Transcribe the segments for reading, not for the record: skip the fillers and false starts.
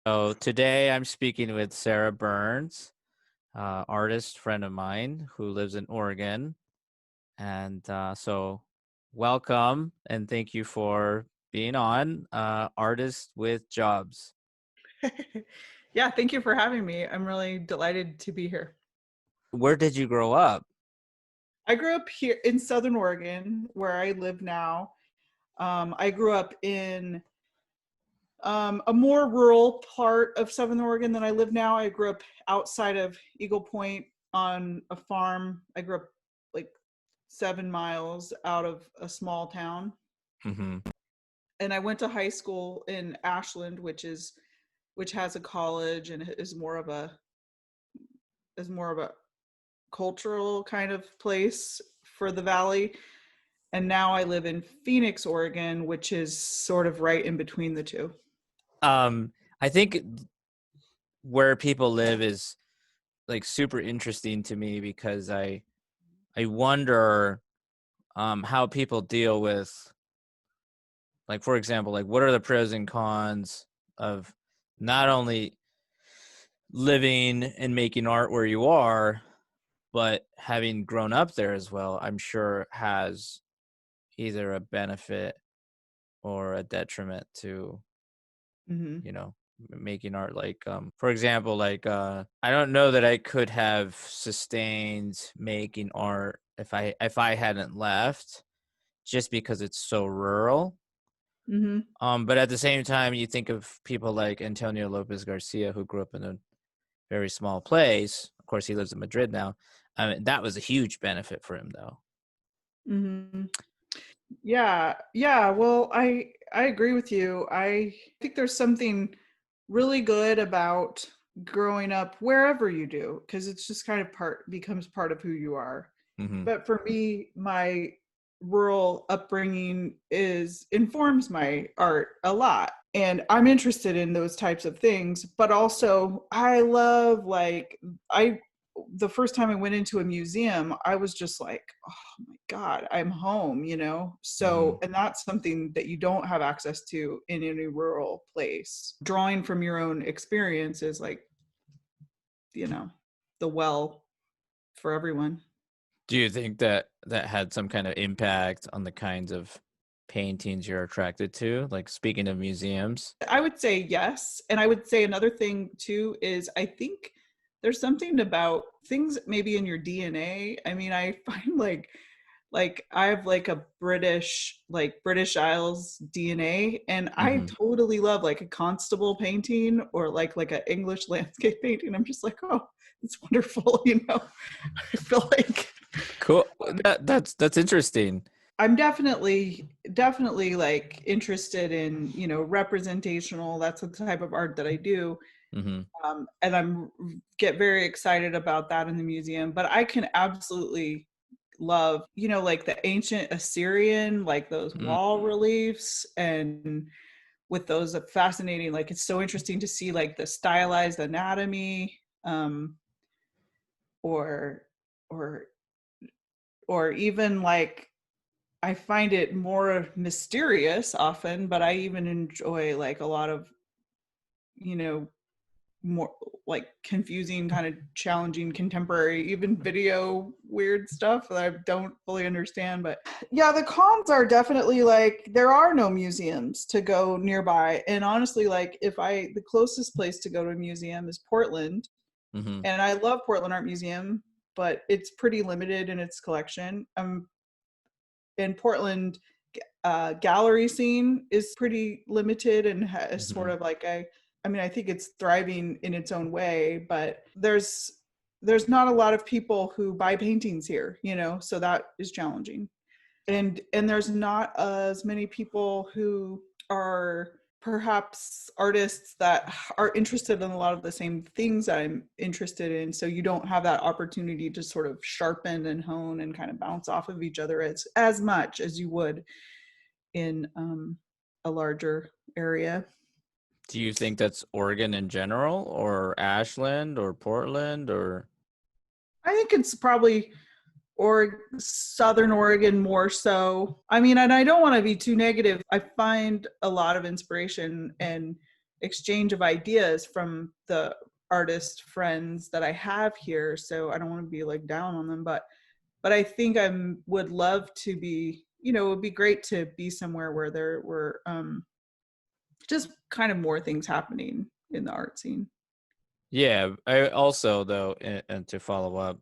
So today I'm speaking with Sarah Burns, artist friend of mine who lives in Oregon. And so welcome and thank you for being on Artist with Jobs. Yeah, thank you for having me. I'm really delighted to be here. Where did you grow up? I grew up here in Southern Oregon, where I live now. I grew up in a more rural part of Southern Oregon than I live now. I grew up outside of Eagle Point on a farm. I grew up like 7 miles out of a small town. Hmm. And I went to high school in Ashland, which has a college and is more of a cultural kind of place for the valley. And now I live in Phoenix, Oregon, which is sort of right in between the two. I think where people live is like super interesting to me because I wonder how people deal with, like, for example, like what are the pros and cons of not only living and making art where you are, but having grown up there as well, I'm sure has either a benefit or a detriment to, Hmm. you know, making art. Like, for example, like, I don't know that I could have sustained making art if I hadn't left, just because it's so rural. Hmm. But at the same time, you think of people like Antonio Lopez Garcia, who grew up in a very small place. Of course, he lives in Madrid now. I mean, that was a huge benefit for him, though. Hmm. Yeah, yeah. Well, I agree with you. I think there's something really good about growing up wherever you do, because it's just kind of becomes part of who you are. Hmm. But for me, my rural upbringing is informs my art a lot. And I'm interested in those types of things, but also I love I the first time I went into a museum, I was just like, oh my God, I'm home. Hmm. So, and that's something that you don't have access to in any rural place. Drawing from your own experience is like, you know, the well for everyone. Do you think that that had some kind of impact on the kinds of paintings you're attracted to? Like, speaking of museums. I would say yes. And I would say another thing too is I think there's something about things maybe in your DNA. I mean, I find like I have like a British Isles DNA, and I Hmm. totally love like a constable painting or like an English landscape painting. I'm just like, oh, it's wonderful. I feel like Cool. That's interesting. I'm definitely like interested in, representational. That's the type of art that I do. Hmm. And I'm get very excited about that in the museum. But I can absolutely love, like the ancient Assyrian, like those wall reliefs, and with those fascinating, like it's so interesting to see like the stylized anatomy, or or or even like I find it more mysterious often, but I even enjoy like a lot of, you know, more like confusing, kind of challenging contemporary, even video weird stuff that I don't fully understand. But yeah, the cons are definitely like there are no museums to go nearby. And honestly, like the closest place to go to a museum is Portland. Hmm. And I love Portland Art Museum, but it's pretty limited in its collection. In Portland, gallery scene is pretty limited and has sort Hmm. of like I mean, I think it's thriving in its own way, but there's not a lot of people who buy paintings here, so that is challenging. And there's not as many people who are perhaps artists that are interested in a lot of the same things that I'm interested in, so you don't have that opportunity to sort of sharpen and hone and kind of bounce off of each other as much as you would in a larger area. Do you think that's Oregon in general, or Ashland, or Portland, or? I think it's probably or Southern Oregon more so. I mean, and I don't want to be too negative. I find a lot of inspiration and exchange of ideas from the artist friends that I have here. So I don't want to be like down on them, but I think would love to be, you know, it would be great to be somewhere where there were just kind of more things happening in the art scene. Yeah, I also though, and to follow up,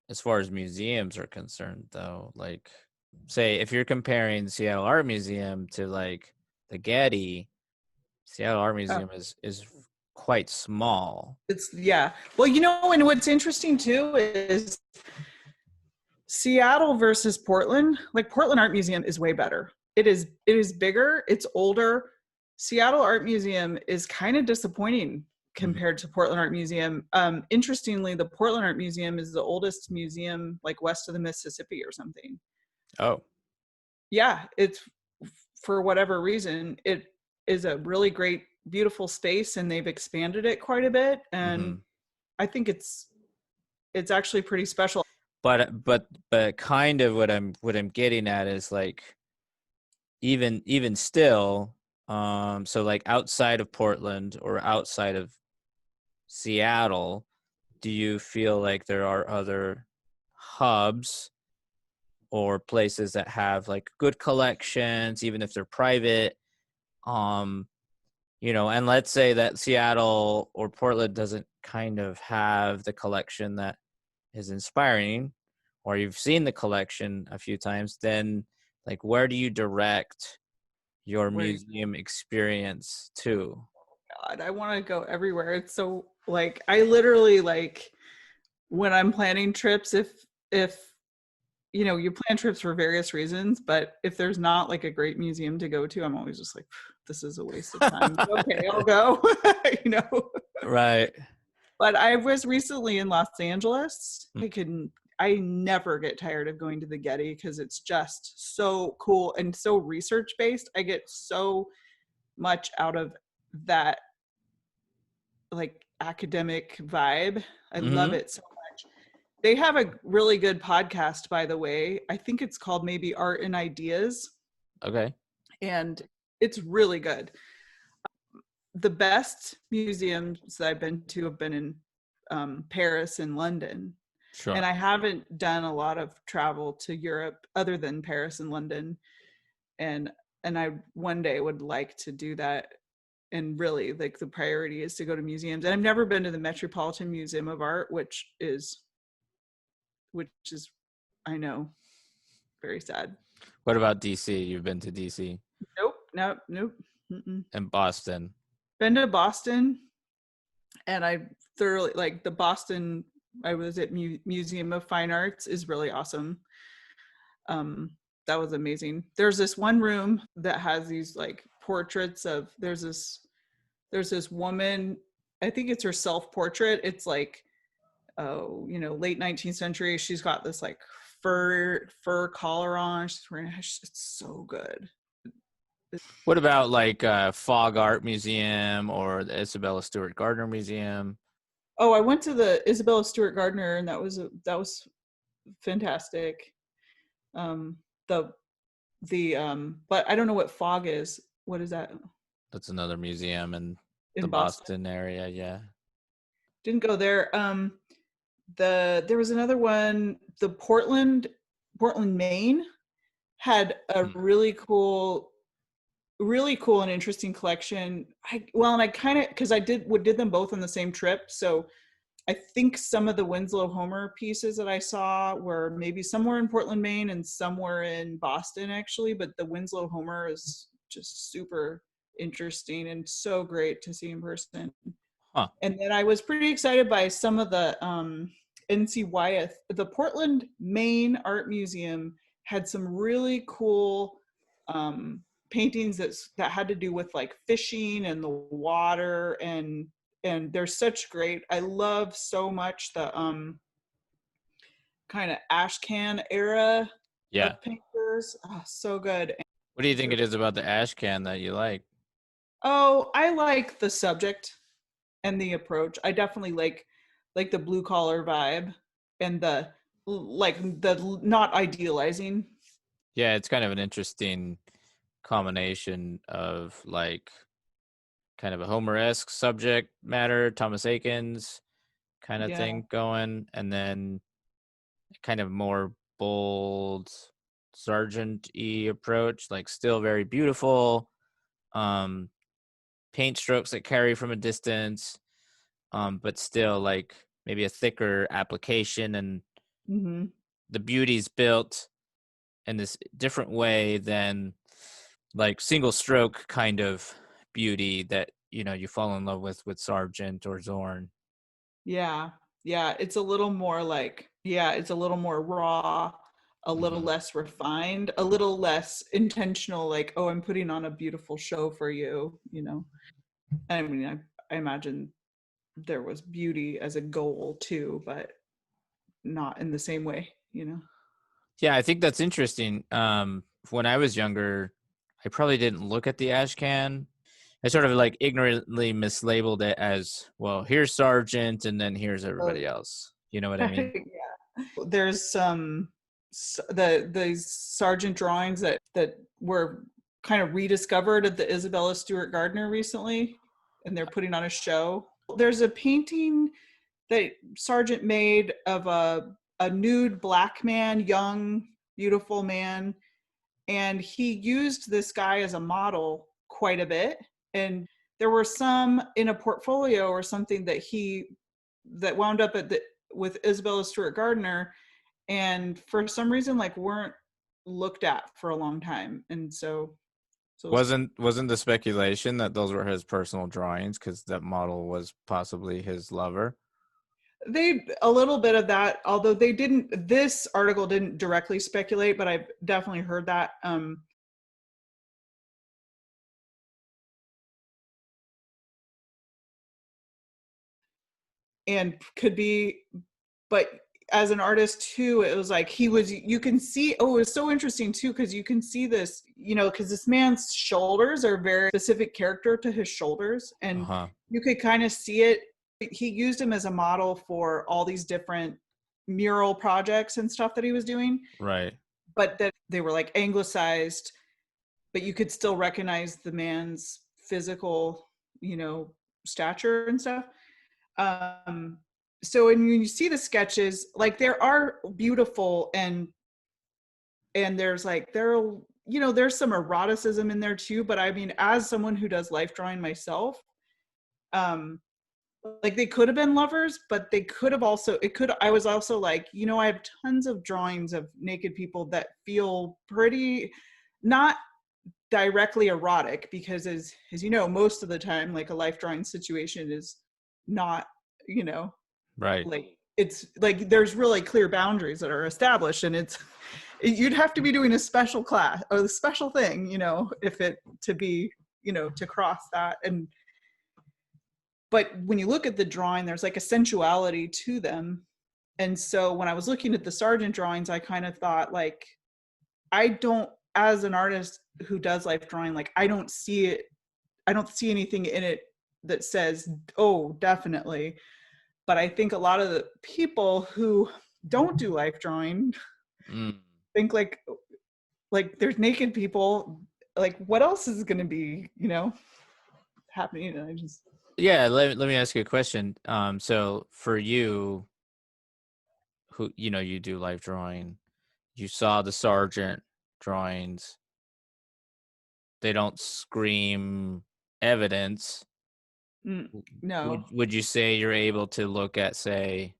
as far as museums are concerned, though, like, say if you're comparing Seattle Art Museum to like the Getty, Seattle Art Museum is quite small. It's yeah. Well, you know, and what's interesting too is Seattle versus Portland. Like Portland Art Museum is way better. It is bigger, it's older. Seattle Art Museum is kind of disappointing compared to Portland Art Museum. Interestingly, the Portland Art Museum is the oldest museum like west of the Mississippi or something. Oh. Yeah, it's for whatever reason, it is a really great, beautiful space, and they've expanded it quite a bit. And I think it's actually pretty special. But kind of what I'm getting at is like even still, so like outside of Portland or outside of Seattle, do you feel like there are other hubs or places that have like good collections, even if they're private? You know, and let's say that Seattle or Portland doesn't kind of have the collection that is inspiring, or you've seen the collection a few times, then like where do you direct your museum experience to? God, I want to go everywhere. It's so like I literally like when I'm planning trips, if you know, you plan trips for various reasons, but if there's not like a great museum to go to, I'm always just like, this is a waste of time. Okay, I'll go. You know. Right. But I was recently in Los Angeles. I never get tired of going to the Getty because it's just so cool and so research based. I get so much out of that like academic vibe. I love it so much. They have a really good podcast, by the way. I think it's called maybe Art and Ideas. Okay. And it's really good. The best museums that I've been to have been in Paris and London. Sure. And I haven't done a lot of travel to Europe other than Paris and London. And I one day would like to do that. And really, like, the priority is to go to museums. And I've never been to the Metropolitan Museum of Art, which is, I know, very sad. What about DC? You've been to DC? Nope. Mm-mm. And Boston? Been to Boston, and I thoroughly like the Boston. I was at Museum of Fine Arts is really awesome. That was amazing. There's this one room that has these like portraits of there's this woman, I think it's her self-portrait. It's like, late 19th century. She's got this like fur collar on. It's so good. What about like Fogg Art Museum or the Isabella Stewart Gardner Museum? Oh, I went to the Isabella Stewart Gardner, and that was fantastic. But I don't know what Fogg is. What is that? That's another museum in the Boston area. Yeah. Didn't go there. There was another one. The Portland, Maine had a really cool and interesting collection. And I kind of, because I did them both on the same trip, so I think some of the Winslow Homer pieces that I saw were maybe somewhere in Portland, Maine, and somewhere in Boston, actually. But the Winslow Homer is just super interesting and so great to see in person. Huh. And then I was pretty excited by some of the NC Wyeth. The Portland, Maine Art Museum had some really cool paintings that had to do with like fishing and the water, and they're such great. I love so much the kind of Ashcan era of painters. Oh, so good. What do you think it is about the Ashcan that you like? Oh, I like the subject and the approach. I definitely like the blue collar vibe and the not idealizing. Yeah, it's kind of an interesting combination of like kind of a Homer-esque subject matter, Thomas Akins kind of Yeah. thing going, and then kind of more bold Sargent-y approach, like still very beautiful, um, paint strokes that carry from a distance, but still like maybe a thicker application, and Hmm. the beauty's built in this different way than like single stroke kind of beauty that you fall in love with Sargent or Zorn. Yeah. Yeah. It's a little more like, yeah, it's a little more raw, a little Hmm. less refined, a little less intentional, like, oh, I'm putting on a beautiful show for you, you know. I mean, I imagine there was beauty as a goal too, but not in the same way, you know. Yeah, I think that's interesting. When I was younger, I probably didn't look at the ash can. I sort of like ignorantly mislabeled it as, well, here's Sargent and then here's Oh, everybody else. You know what I mean? yeah. There's some these Sargent drawings that were kind of rediscovered at the Isabella Stewart Gardner recently, and they're putting on a show. There's a painting that Sargent made of a nude black man, young, beautiful man, and he used this guy as a model quite a bit. And there were some in a portfolio or something that wound up with Isabella Stewart Gardner, and for some reason like weren't looked at for a long time. And so Wasn't the speculation that those were his personal drawings because that model was possibly his lover? they a little bit of that, although they didn't, this article didn't directly speculate, but I've definitely heard that. And could be, but as an artist too, it was like he was, you can see, oh, it was so interesting too, because you can see this, you know, because this man's shoulders are very specific character to his shoulders, and Uh-huh. you could kind of see it. He used him as a model for all these different mural projects and stuff that he was doing, Right. but that they were like anglicized, but you could still recognize the man's physical, you know, stature and stuff. um so when you see the sketches, like there are beautiful, and there's like there, you know, there's some eroticism in there too, but I mean, as someone who does life drawing myself, um like they could have been lovers, but they could have also, it could, I was also like, you know, I have tons of drawings of naked people that feel pretty, not directly erotic, because as you know, most of the time like a life drawing situation is not, you know, Right. like it's like there's really clear boundaries that are established, and it's, you'd have to be doing a special class or the special thing, you know, if it to be, you know, to cross that. And but when you look at the drawing, there's like a sensuality to them. And so when I was looking at the Sargent drawings, I kind of thought like, I don't, as an artist who does life drawing, like I don't see it, I don't see anything in it that says, oh, definitely. But I think a lot of the people who don't do life drawing Mm. think like there's naked people, like what else is going to be, you know, happening. And I just, Yeah, let me ask you a question. So for you, who you do life drawing, you saw the Sargent drawings. They don't scream evidence. no. Would you say you're able to look at, say,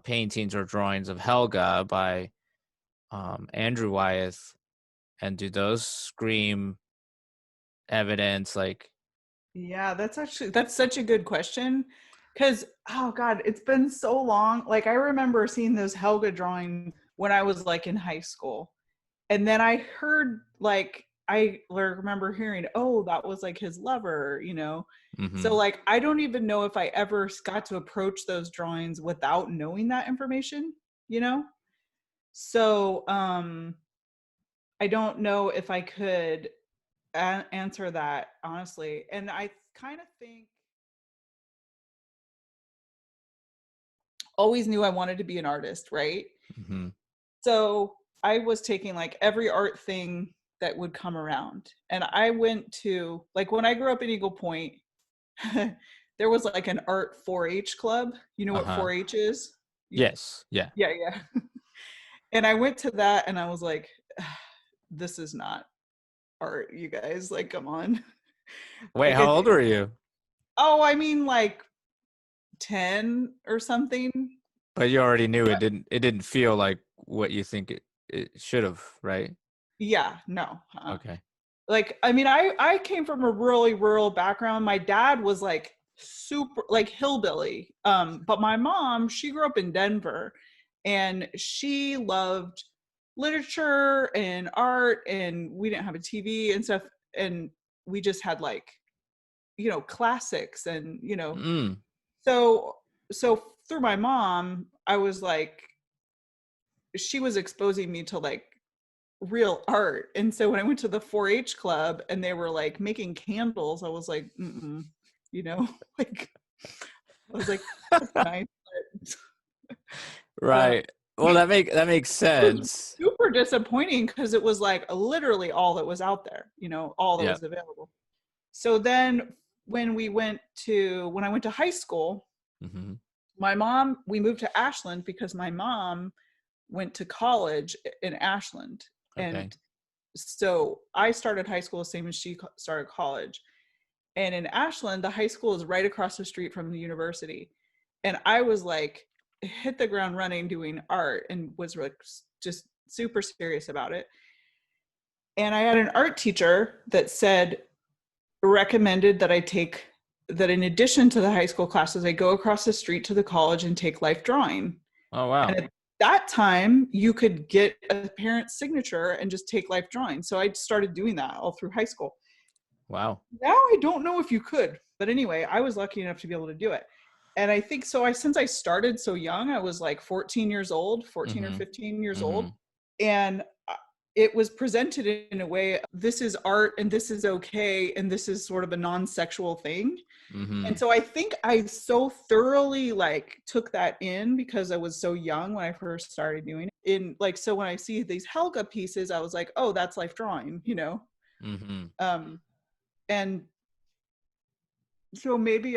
paintings or drawings of Helga by Andrew Wyeth, and do those scream evidence? Like, Yeah, that's such a good question, because oh god, it's been so long. Like I remember seeing those Helga drawings when I was like in high school, and then I heard like I remember hearing, oh, that was like his lover, you know. So mm-hmm, like I don't even know if I ever got to approach those drawings without knowing that information, you know. So I don't know if I could answer that honestly. And I kind of think always knew I wanted to be an artist, right? mm-hmm, So I was taking like every art thing that would come around. And I went to, like, when I grew up in Eagle Point, there was like an art 4-H club. You know what Uh-huh. 4-H is? Yes. Yeah. Yeah, yeah. And I went to that and I was like, this is not art, you guys. Like, come on. Wait, Like, how old were you? oh, I mean, like 10 or something. But you already knew it didn't feel like what you think it should have, right? Yeah, no. Okay. Like, I mean, I came from a really rural background. My dad was like super like hillbilly. But my mom, she grew up in Denver and she loved literature and art, and we didn't have a TV and stuff, and we just had like, classics, and Mm. so through my mom, I was like, she was exposing me to like real art. And so when I went to the 4-H club and they were like making candles, I was like, mm-mm, like I was like, that's nice. But, Right. Well, that makes it was sense. super disappointing because it was like literally all that was out there, all that Yeah. was available. So then when I went to high school, Hmm. we moved to Ashland because my mom went to college in Ashland. Okay. And so I started high school the same as she started college. And in Ashland, the high school is right across the street from the university. And I was like, hit the ground running doing art and was like just super serious about it. And I had an art teacher that recommended that in addition to the high school classes, I go across the street to the college and take life drawing. Oh, And wow. at that time, you could get a parent's signature and just take life drawing. So I started doing that all through high school. Wow. Now I don't know if you could, but anyway, I was lucky enough to be able to do it. And I think so. Since I started so young, I was like 14 or Hmm. 15 years Hmm. old. And it was presented in a way, this is art and this is okay. And this is sort of a non-sexual thing. And Hmm. so I think I so thoroughly like took that in because I was so young when I first started doing it. So when I see these Helga pieces, I was like, oh, that's life drawing. Hmm. Um, and so maybe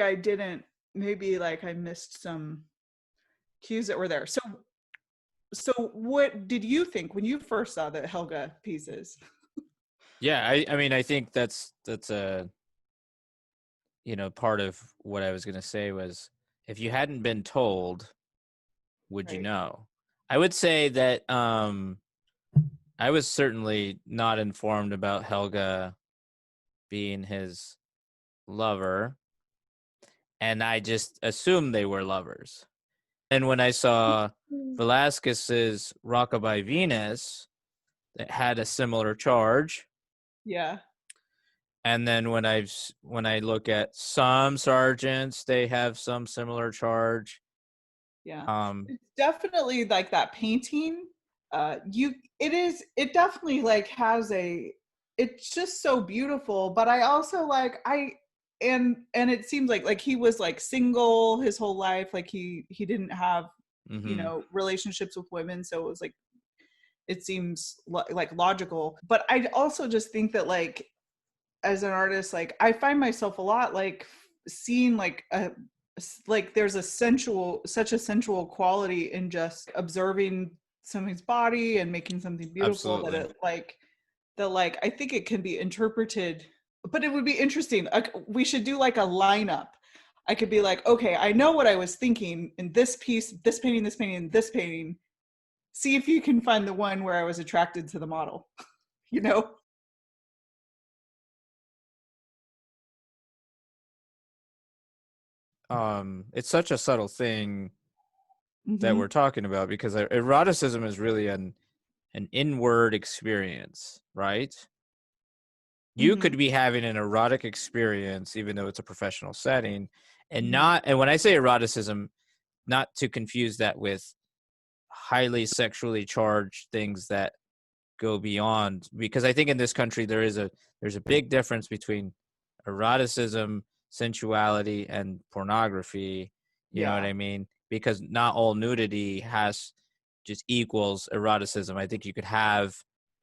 like I missed some cues that were there. So what did you think when you first saw the Helga pieces? Yeah. I mean, I think that's a part of what I was gonna say was, if you hadn't been told, would you Right. know? I would say that I was certainly not informed about Helga being his lover, and I just assumed they were lovers. And when I saw Velasquez's Rockabye Venus, that had a similar charge, Yeah. and then when I look at some sergeants, they have some similar charge. Yeah. Um, It's definitely like that painting. It definitely like it's just so beautiful. But I also like and it seems like he was like single his whole life. Like he didn't have, mhm. relationships with women. So it was like, it seems like logical. But I also just think that like as an artist, like I find myself a lot like seeing like there's such a sensual quality in just observing somebody's body and making something beautiful that Absolutely. it like that like I think it can be interpreted. But it would be interesting, like we should do like a lineup. I could be like, okay, I know what I was thinking in this piece, this painting, this painting, and this painting. See if you can find the one where I was attracted to the model. you know It's such a subtle thing that we're hmm talking about, because eroticism is really an inward experience, right? You hmm could be having an erotic experience even though it's a professional setting, hmm and when I say eroticism, not to confuse that with highly sexually charged things that go beyond, because I think in this country there's a big difference between eroticism, sensuality, and pornography. You know what yeah. I mean? Because not all nudity has just equals eroticism. I think you could have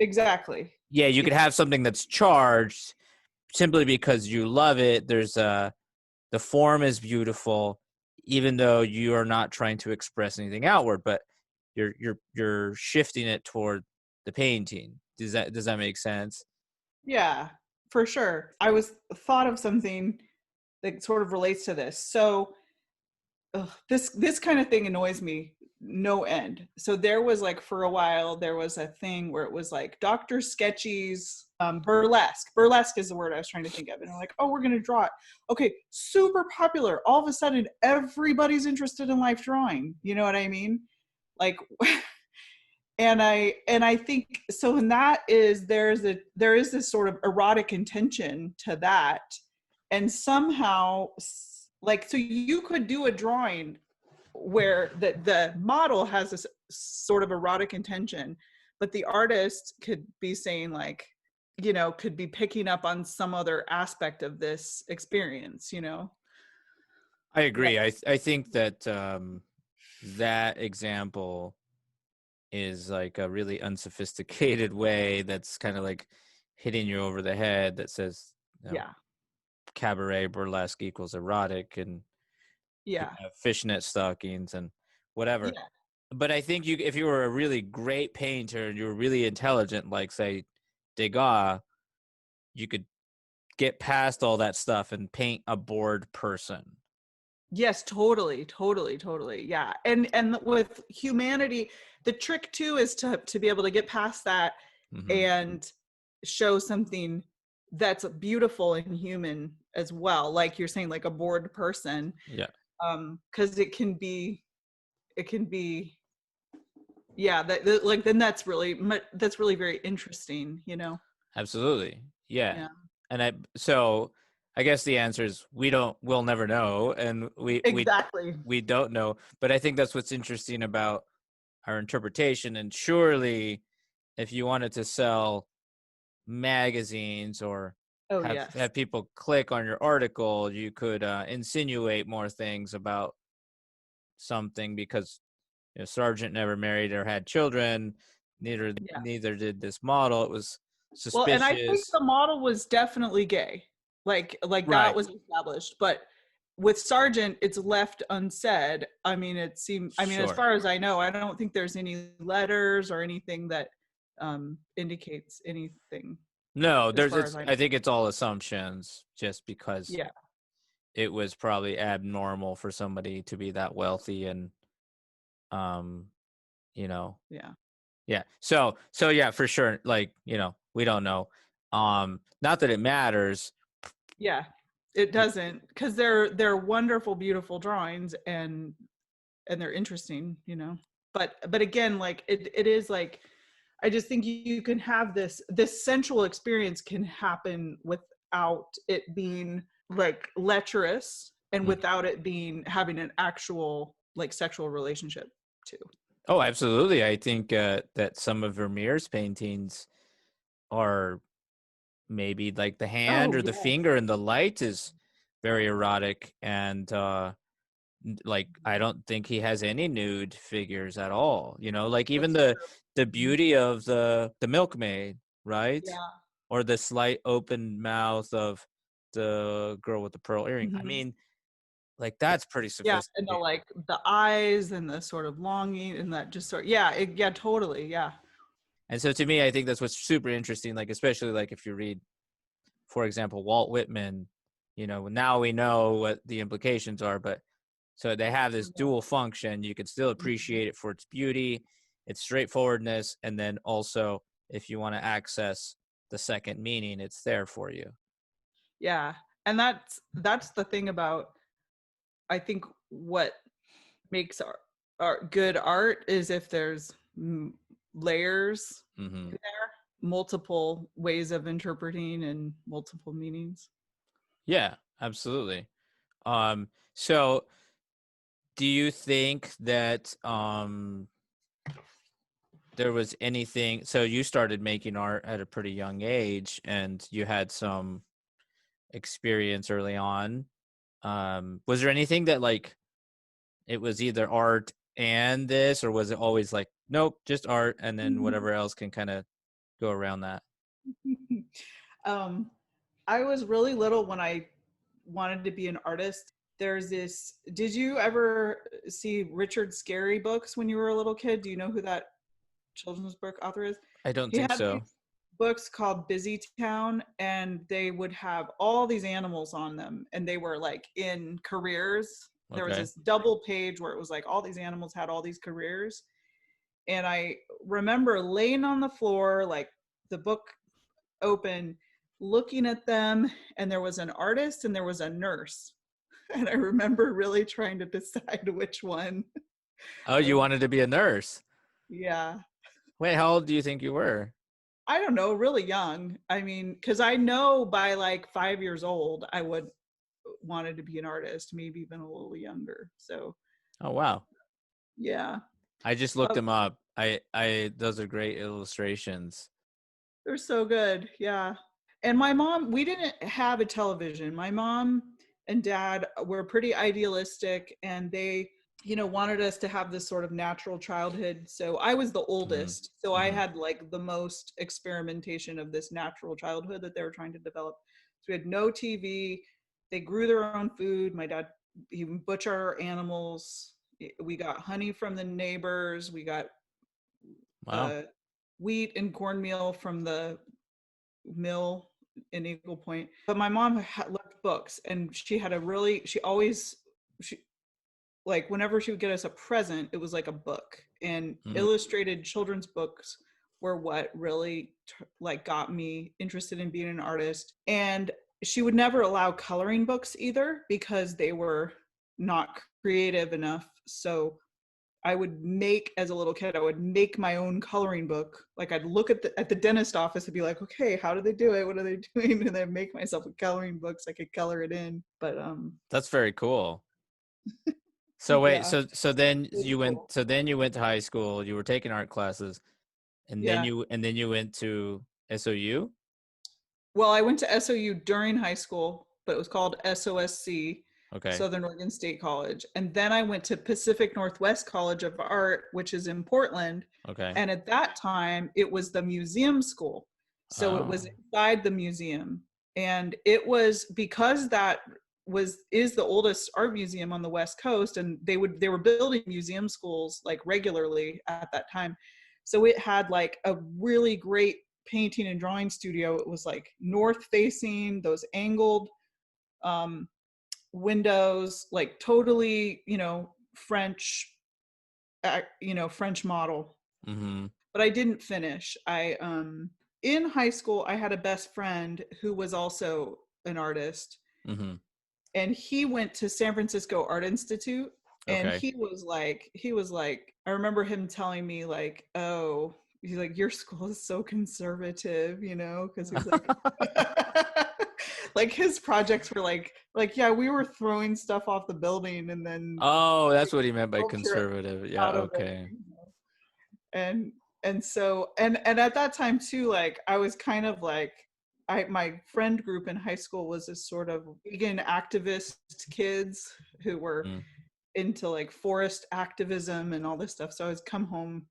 Exactly. Yeah, you could have something that's charged simply because you love it. There's the form is beautiful, even though you are not trying to express anything outward, but you're shifting it toward the painting. Does that make sense? Yeah, for sure. I was thought of something that sort of relates to this. So this kind of thing annoys me no end. So there was like for a while there was a thing where it was like Dr. Sketchy's burlesque. Burlesque is the word I was trying to think of. And I'm like, oh, we're gonna draw it. Okay, super popular. All of a sudden, everybody's interested in life drawing. You know what I mean? Like and I think so, and that is there is this sort of erotic intention to that, and somehow like so you could do a drawing where the model has this sort of erotic intention, but the artist could be saying like, could be picking up on some other aspect of this experience, I But agree. I think that that example is like a really unsophisticated way that's kind of like hitting you over the head that says, yeah, cabaret burlesque equals erotic, and you yeah, have fishnet stockings and whatever. yeah. But I think if you were a really great painter and you were really intelligent, like say Degas, you could get past all that stuff and paint a bored person. Yes, totally, totally, totally. Yeah. And with humanity, the trick too is to be able to get past that Hmm. and show something that's beautiful and human as well. Like you're saying, like a bored person. Yeah, Because it can be yeah, like then that's really very interesting, absolutely. Yeah. Yeah. So I guess the answer is we'll never know, and Exactly. we don't know. But I think that's what's interesting about our interpretation. And surely, if you wanted to sell magazines or Oh, yes. have people click on your article, you could insinuate more things about something because Sargent never married or had children. Yeah. Neither did this model. It was Well, and I think suspicious. the model was definitely gay. Like that Right. was established, but with Sargent it's left unsaid. I mean, as Sure. far as I know, I don't think there's any letters or anything that indicates anything No, as there's far as it's I know. I think it's all assumptions just because Yeah. it was probably abnormal for somebody to be that wealthy and um you know Yeah. yeah. So yeah, for sure, like, we don't know. Not that it matters. Yeah. It doesn't, because they're wonderful, beautiful drawings, and they're interesting, but again, like it is like I just think you can have this sensual experience can happen without it being like lecherous and Mhm. without it being having an actual like sexual relationship too. Oh, absolutely. I think that some of Vermeer's paintings are maybe like the hand Oh or the yeah. finger and the light is very erotic, and like I don't think he has any nude figures at all. Like even That's the true. beauty of the milkmaid, right? Yeah. Or the slight open mouth of the girl with the pearl earring. I Hmm. mean, like that's pretty Yeah, and the sophisticated. like the eyes and the sort of longing and that just sort yeah, yeah, totally, yeah. And so to me, I think that's what's super interesting, like especially like if you read, for example, Walt Whitman, now we know what the implications are, but so they have this dual function. You can still Mhm. appreciate it for its beauty, its straightforwardness, and then also if you want to access the second meaning, it's there for you. Yeah, and that's the thing about I think what makes our good art is if there's layers Hmm. in there, multiple ways of interpreting and multiple meanings. Yeah, absolutely. So do you think that there was anything, so you started making art at a pretty young age and you had some experience early on. Was there anything that like it was either art and this, or was it always like, nope, just art and then Mhm. whatever else can kind of go around that? um, I was really little when I wanted to be an artist. There's this. Did you ever see Richard Scarry books when you were a little kid? Do you know who that children's book author is? I don't He think had so. these books called Busy Town, and they would have all these animals on them, and they were like in careers. There was Okay. this double page where it was like all these animals had all these careers. And I remember laying on the floor, like the book open, looking at them, and there was an artist and there was a nurse. And I remember really trying to decide which one. Oh, you wanted to be a nurse. Yeah. Wait, how old do you think you were? I don't know, really young. I mean, because I know by like 5 years old, I would wanted to be an artist, maybe even a little younger. So Oh, wow. yeah. I just looked Oh, them up. Those are great illustrations. they're so good. Yeah. And my mom, we didn't have a television. My mom and dad were pretty idealistic, and they, wanted us to have this sort of natural childhood. So I was the Mm-hmm. oldest. So I Mm-hmm. had like the most experimentation of this natural childhood that they were trying to develop. So we had no TV. They grew their own food. My dad, he would butcher animals. We got honey from the neighbors. We got Wow. uh, wheat and cornmeal from the mill in Eagle Point. But my mom loved books, and she always, she, like whenever she would get us a present, it was like a book. And Mm-hmm. illustrated children's books were what really like got me interested in being an artist. And she would never allow coloring books either because they were not creative enough. So I would make, as a little kid, I would make my own coloring book. Like I'd look at the dentist office and be like, okay, how do they do it? What are they doing? And then make myself a coloring book so I could color it in. But That's very cool. So wait, yeah, so then really cool. you went to high school, you were taking art classes, Yeah. and then you went to SOU? Well, I went to SOU during high school, but it was called SOSC, Okay. Southern Oregon State College. And then I went to Pacific Northwest College of Art, which is in Portland. Okay. And at that time, it was the museum school. So it was Oh. inside the museum. And it was because that is the oldest art museum on the West Coast, and they were building museum schools like regularly at that time. So it had like a really great painting and drawing studio. It was like north facing, those angled um, windows, like totally, French, French model. Mm-hmm. But I didn't finish. In high school, I had a best friend who was also an artist, Mm-hmm. and he went to San Francisco Art Institute. And Okay. he was like, I remember him telling me like, oh, he's like, your school is so conservative, because he's like, like his projects were like, yeah, we were throwing stuff off the building and then Oh, that's making what he meant by sculpture conservative. Yeah, out of it. okay. And so and at that time too, like I was kind of like, my friend group in high school was this sort of vegan activist kids who were Mm. into like forest activism and all this stuff. So I was come home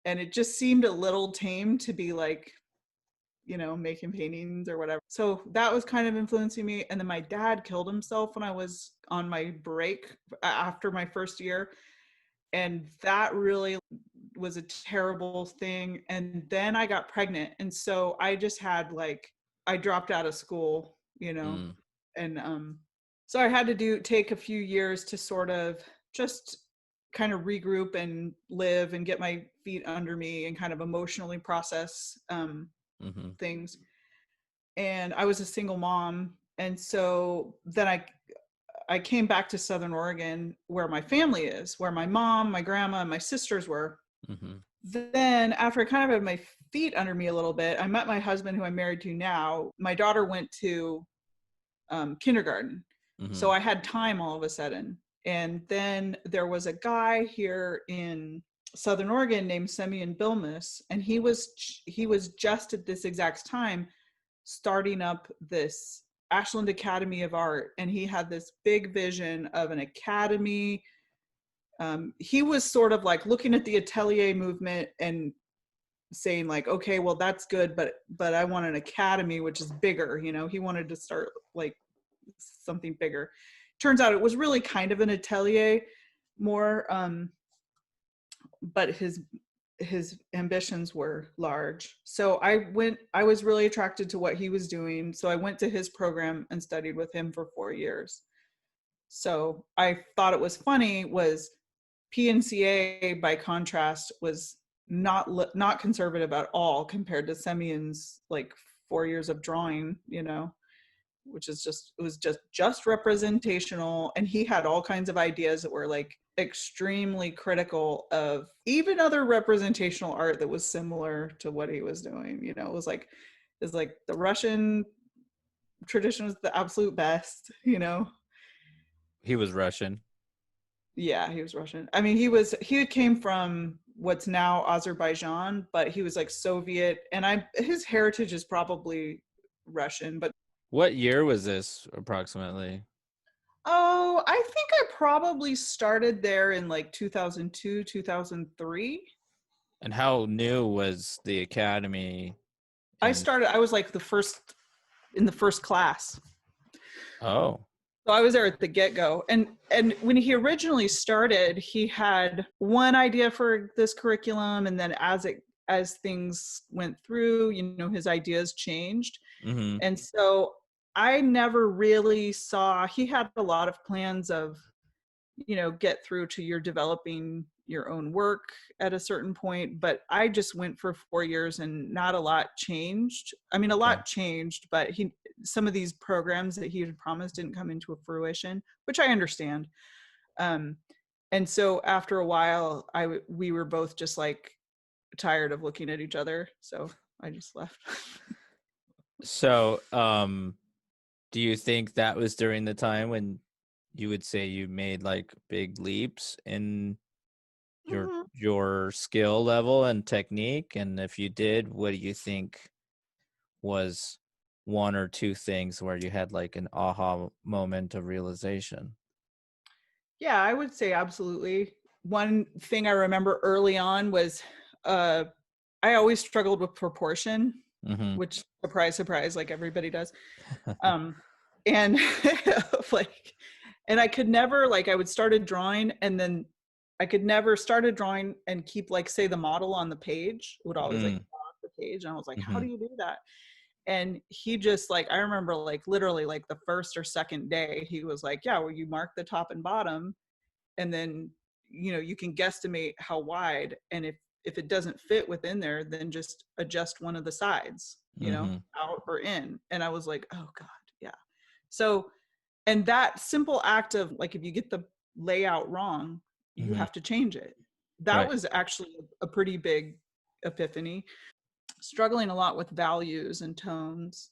and it just seemed a little tame to be like, making paintings or whatever. So that was kind of influencing me. And then my dad killed himself when I was on my break after my first year. And that really was a terrible thing. And then I got pregnant. And so I just had I dropped out of school, Mm. and so I had to take a few years to sort of just kind of regroup and live and get my feet under me and kind of emotionally process Mm-hmm. things. And I was a single mom. And so then I came back to Southern Oregon where my family is, where my mom, my grandma, and my sisters were. Mm-hmm. Then after I kind of had my feet under me a little bit, I met my husband, who I'm married to now. My daughter went to kindergarten. Mm-hmm. So I had time all of a sudden. And then there was a guy here in Southern Oregon named Semyon Bilmus, and he was just at this exact time starting up this Ashland Academy of Art, and he had this big vision of an academy. He was sort of like looking at the atelier movement and saying like, okay, well that's good, but I want an academy which is bigger. He wanted to start like something bigger. Turns out it was really kind of an atelier more, but his ambitions were large. So I was really attracted to what he was doing. So I went to his program and studied with him for 4 years. So I thought it was funny was PNCA by contrast was not conservative at all compared to Semyon's like 4 years of drawing, which is it was just representational. And he had all kinds of ideas that were like extremely critical of even other representational art that was similar to what he was doing. It was like the Russian tradition was the absolute best. He was Russian. Yeah, he was Russian. I mean, he came from what's now Azerbaijan, but he was like Soviet, and his heritage is probably Russian. But What year was this approximately? oh, I think I probably started there in like 2002, 2003. And how new was the academy? I was like in the first class. Oh. So I was there at the get-go. And when he originally started, he had one idea for this curriculum, and then as things went through, his ideas changed. Mm-hmm. And so I never really saw, he had a lot of plans of, get through to you're developing your own work at a certain point, but I just went for 4 years and not a lot changed. I mean, a lot changed, but some of these programs that he had promised didn't come into fruition, which I understand. And so after a while, we were both just like tired of looking at each other, so I just left. So, do you think that was during the time when you would say you made like big leaps in your skill level and technique? And if you did, what do you think was one or two things where you had like an aha moment of realization? Yeah, I would say absolutely. One thing I remember early on was I always struggled with proportion, Mm-hmm. which surprise, surprise, like everybody does. And like, and I could never, like, I would start a drawing and then I could never start a drawing and keep like, say the model on the page would always like fall off the page. And I was like, how Mm-hmm. do you do that? And he just like, I remember like literally like the first or second day, he was like, yeah, well, you mark the top and bottom, and then you can guesstimate how wide, and if it doesn't fit within there, then just adjust one of the sides, Mm-hmm. out or in. And I was like, oh god, yeah. So, and that simple act of like, if you get the layout wrong, you Mm-hmm. have to change it. That Right. was actually a pretty big epiphany. Struggling a lot with values and tones.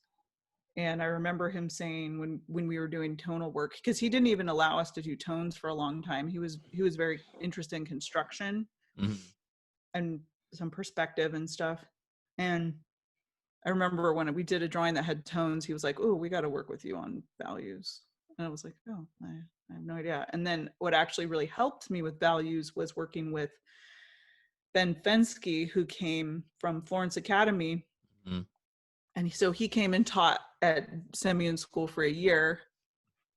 And I remember him saying when we were doing tonal work, because he didn't even allow us to do tones for a long time. He was very interested in construction Mm-hmm. and some perspective and stuff. And I remember when we did a drawing that had tones, he was like, oh, we got to work with you on values. And I was like, oh, I have no idea. And then what actually really helped me with values was working with Ben Fensky, who came from Florence Academy. Mm-hmm. And so he came and taught at Semyon School for a year.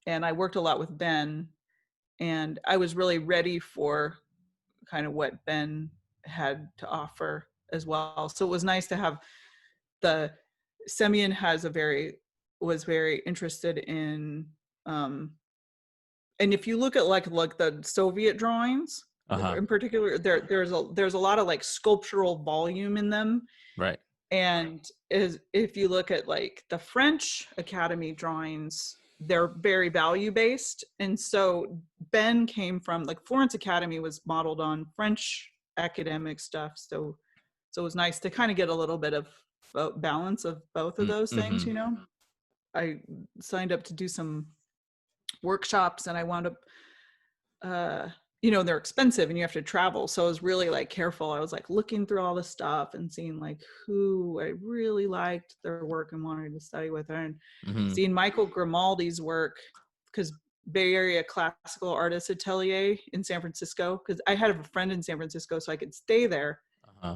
And I worked a lot with Ben. And I was really ready for kind of what Ben had to offer as well. So it was nice to have the Semyon was very interested in, and if you look at like the Soviet drawings Uh-huh. in particular, there's a lot of like sculptural volume in them. Right. And if you look at like the French Academy drawings, they're very value based. And so Ben came from like Florence Academy was modeled on French academic stuff. So it was nice to kind of get a little bit of balance of both of those things. Mm-hmm. I signed up to do some workshops, and I wound up they're expensive and you have to travel, so I was really like careful. I was like looking through all the stuff and seeing like who I really liked their work and wanted to study with her, and Mm-hmm. seeing Michael Grimaldi's work, because Bay Area Classical Artists Atelier in San Francisco, because I had a friend in San Francisco so I could stay there. Uh-huh.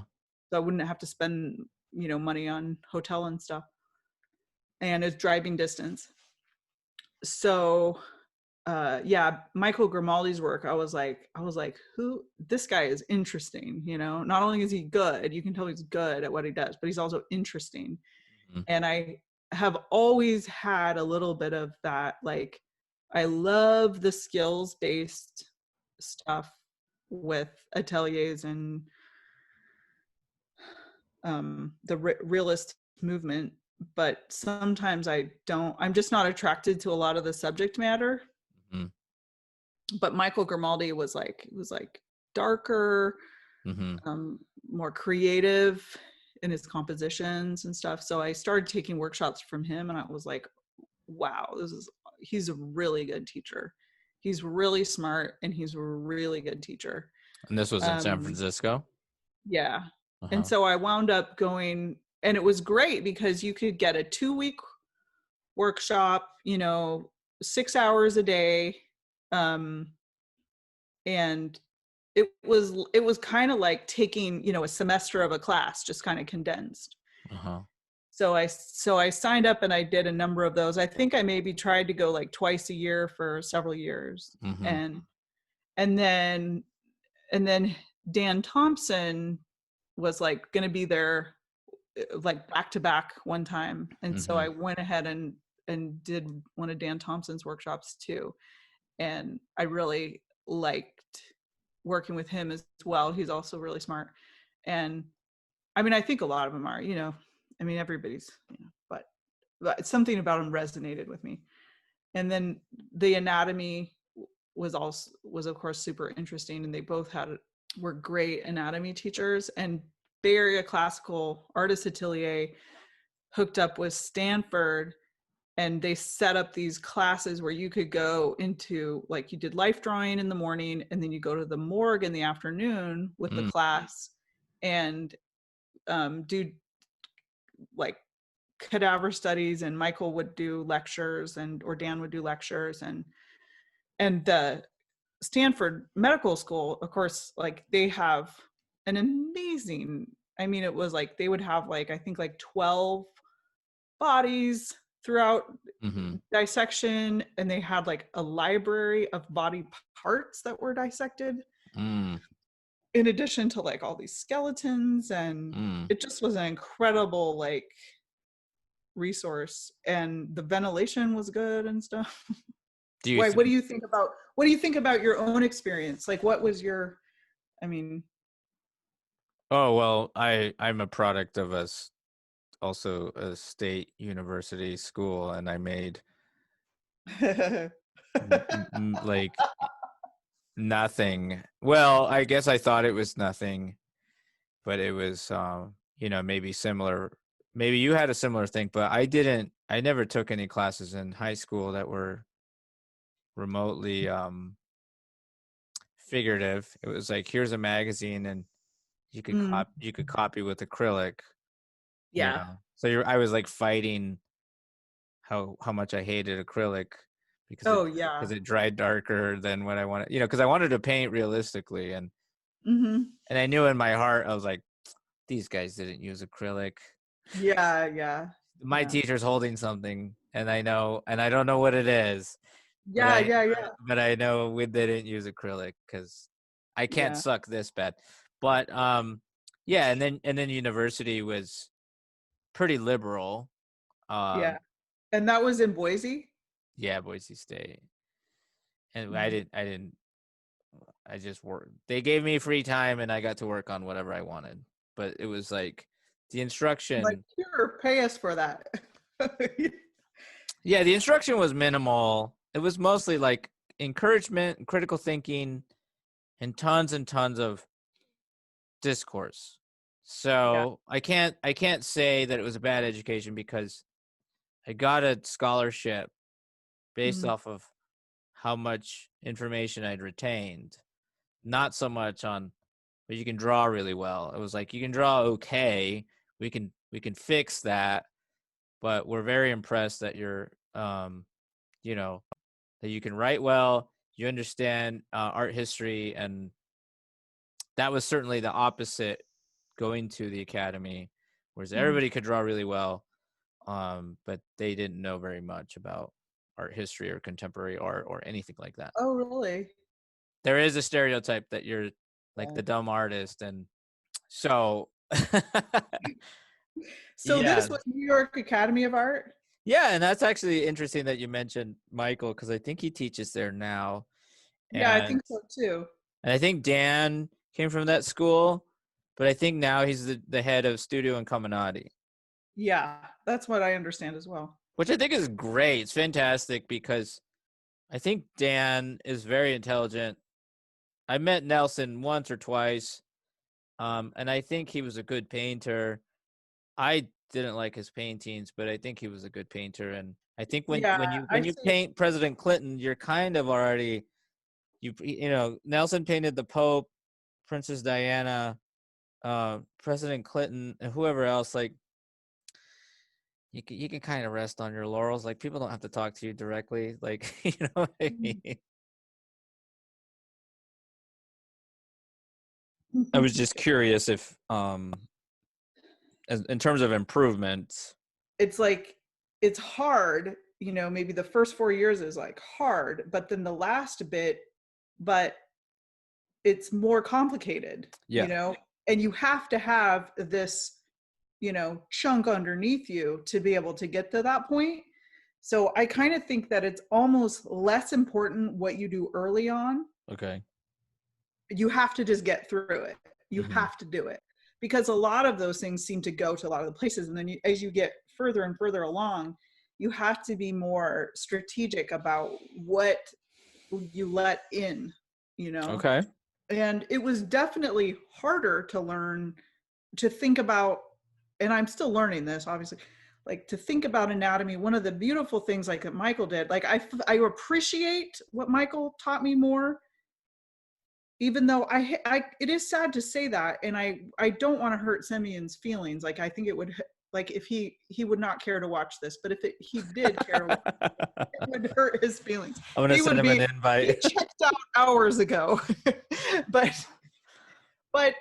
so I wouldn't have to spend, money on hotel and stuff. And it's driving distance. So yeah, Michael Grimaldi's work, I was like, who, this guy is interesting, not only is he good, you can tell he's good at what he does, but he's also interesting. Mhm. And I have always had a little bit of that, like, I love the skills based stuff with ateliers and the realist movement, but sometimes I'm just not attracted to a lot of the subject matter. Mhm. But Michael Grimaldi was like darker, Mhm. more creative in his compositions and stuff. So I started taking workshops from him, and I was like, wow, he's a really good teacher. He's really smart, and he's a really good teacher. And this was in San Um, Francisco. yeah. And Uh-huh. so I wound up going, and it was great because you could get a 2-week workshop, 6 hours a day. Um, and it was kind of like taking, a semester of a class, just kind of condensed. Uh-huh. So I signed up and I did a number of those. I think I maybe tried to go like twice a year for several years. Mhm. And and then and then Dan Thompson was like going to be there, like back to back one time, and so I Mhm. went ahead and did one of Dan Thompson's workshops too. And I really liked working with him as well. He's also really smart. And I mean, I think a lot of them are, I mean, everybody's, but something about him resonated with me. And then the anatomy was of course super interesting, and they both were great anatomy teachers. And Bay Area Classical Artists Atelier hooked up with Stanford, and they set up these classes where you could go into, like, you did life drawing in the morning, and then you go to the morgue in the afternoon with the Mm. class, and do like cadaver studies, and Michael would do lectures, or Dan would do lectures. And the Stanford Medical School, of course, like, they have an amazing, I mean, it was like they would have, like, I think like 12 bodies throughout Mhm. dissection, and they had like a library of body parts that were dissected, Mm. in addition to like all these skeletons. And Mm. it just was an incredible, like, resource, and the ventilation was good and stuff. Do you Why, what do think you think about, your own experience? Like, what was your, I mean, Oh, well, I'm a product of also a state university school, and I made like nothing. Well, I guess I thought it was nothing, but it was maybe similar. Maybe you had a similar thing, but I never took any classes in high school that were remotely figurative. It was like, here's a magazine, and mm, you could copy with acrylic, yeah. So I was like fighting how much I hated acrylic Oh yeah. because it dried darker than what I wanted, because I wanted to paint realistically, Hmm. and I knew in my heart, I was like, these guys didn't use acrylic. Yeah, yeah, My yeah, teacher's holding something, and I know, and I don't know what it is, but yeah, yeah, yeah, I know we didn't use acrylic because I can't yeah, suck this bad. But yeah, and then university was pretty liberal. yeah. Um, And that was in Boise. yeah, Boise State, and Mm. I didn't. I just worked. They gave me free time, and I got to work on whatever I wanted. But it was like the Like, instruction. here, pay us for that. Yeah, the instruction was minimal. It was mostly like encouragement, and critical thinking, and tons of discourse. Yeah. So I can't say that it was a bad education because I got a scholarship based Mm. off of how much information I'd retained, not so much on, but you can draw really well. It was like, you can draw okay. We can fix that, but we're very impressed that you're you know that you can write well, you understand art history, and that was certainly the opposite going to the academy, whereas Mhm. everybody could draw really well, but they didn't know very much about art history or contemporary art or anything like that. Oh, really? There is a stereotype that you're like Yeah. the dumb artist, and so So yeah. this was New York Academy of Art? Yeah, and that's actually interesting that you mentioned Michael, because I think he teaches there now. Yeah, I And think so too. and I think Dan came from that school, but I think now he's the head of Studio and Caminati, Yeah, that's what I understand as well. which I think is great. It's fantastic because I think Dan is very intelligent. I met Nelson once or twice, and I think he was a good painter. I didn't like his paintings, but I think he was a good painter. And I think when Yeah, when you I when you see. paint President Clinton, you're kind of already Nelson painted the Pope, Princess Diana, President Clinton, and whoever else. Like you can kind of rest on your laurels. Like people don't have to talk to you directly. Like you know what I Mhm. mean. I was just curious if in terms of improvements. It's like it's hard, maybe the first 4 years is like hard, but then the last bit, but it's more complicated, Yeah. and you have to have this, chunk underneath you to be able to get to that point. So I kind of think that it's almost less important what you do early on. Okay. You have to just get through it. You Hmm. have to do it, because a lot of those things seem to go to a lot of the places, and then as you get further and further along, you have to be more strategic about what you let in, you know Okay. and it was definitely harder to learn, to think about, and I'm still learning this, obviously, like to think about anatomy. One of the beautiful things like that Michael did, like I appreciate what Michael taught me more, even though it is sad to say that, and I don't want to hurt Semyon's feelings. Like I think it would, like if he would not care to watch this, but if he did care to watch, it would hurt his feelings. I'm gonna He send would him an be invite. checked out hours ago. but but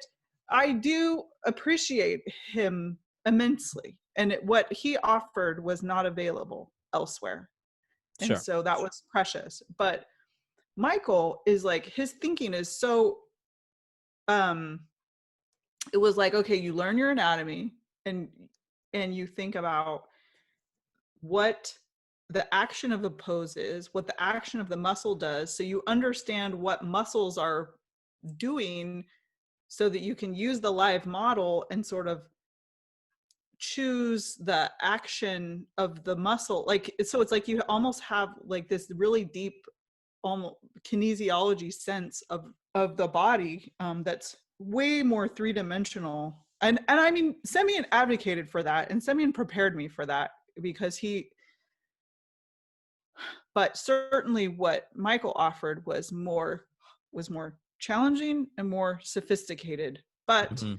I do appreciate him immensely, and what he offered was not available elsewhere, and Sure. so that was precious. But Michael is like, his thinking is so, um it was like, okay, you learn your anatomy, and you think about what the action of the pose is, what the action of the muscle does, so you understand what muscles are doing, so that you can use the live model and sort of choose the action of the muscle. Like, so it's like you almost have like this really deep, almost kinesiology sense of the body, that's way more three-dimensional. And I mean, Semyon advocated for that, and Semyon prepared me for that, because but certainly what Michael offered was more challenging and more sophisticated, but Hmm.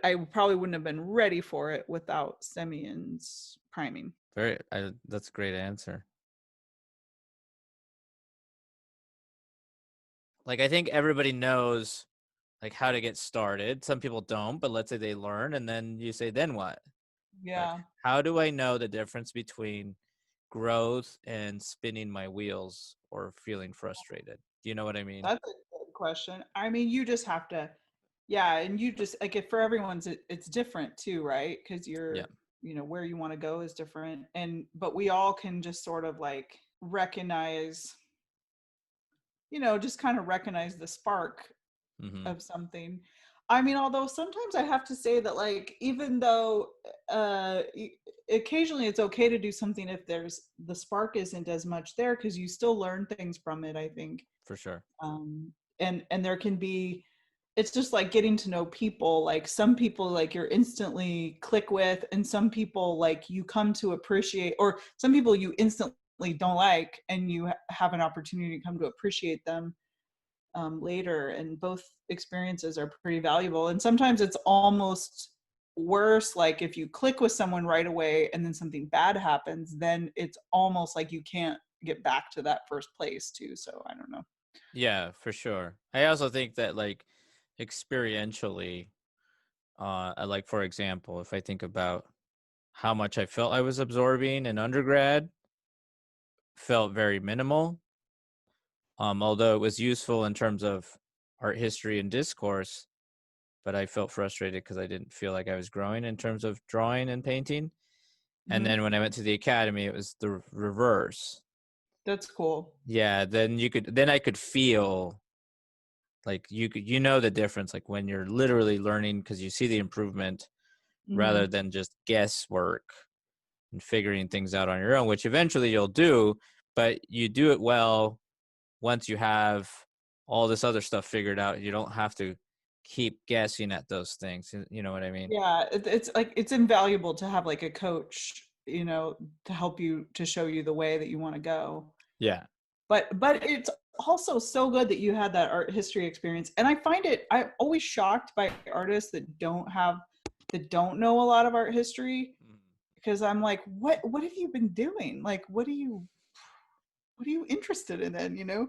I probably wouldn't have been ready for it without Semyon's priming. That's a great answer. Like I think everybody knows like how to get started. Some people don't, but let's say they learn, and then you say, then what? Like, Yeah, how do I know the difference between growth and spinning my wheels or feeling frustrated? Do you know what I mean? that's a good question. I mean, you just have to, yeah, and you just like, if for everyone's it's different too, right? Because Yeah. where you want to go is different, and but we all can just sort of like recognize, just kind of recognize the spark Hmm. of something. I mean, although sometimes I have to say that, like, even though occasionally it's okay to do something if there's the spark isn't as much there, because you still learn things from it, I think. For sure. um and there can be, it's just like getting to know people. Like some people like you're instantly click with, and some people like you come to appreciate, or some people you instantly don't like, and you have an opportunity to come to appreciate them later. And both experiences are pretty valuable, and sometimes it's almost worse, like if you click with someone right away and then something bad happens, then it's almost like you can't get back to that first place too. So I don't know. Yeah, for sure. I also think that like experientially, Like, for example, if I think about how much I felt I was absorbing in undergrad, felt very minimal. Although it was useful in terms of art history and discourse, but I felt frustrated because I didn't feel like I was growing in terms of drawing and painting. And Hmm. then when I went to the academy, it was the reverse. That's cool. Yeah, then I could feel like you know the difference, like when you're literally learning because you see the improvement rather Hmm. than just guesswork and figuring things out on your own, which eventually you'll do, but you do it well once you have all this other stuff figured out. You don't have to keep guessing at those things. You know what I mean? Yeah, it's like it's invaluable to have like a coach, you know, to help you to show you the way that you want to go. Yeah. But it's also so good that you had that art history experience. And I find it I'm always shocked by artists that don't know a lot of art history because I'm like, what have you been doing? Like what are you interested in then, you know?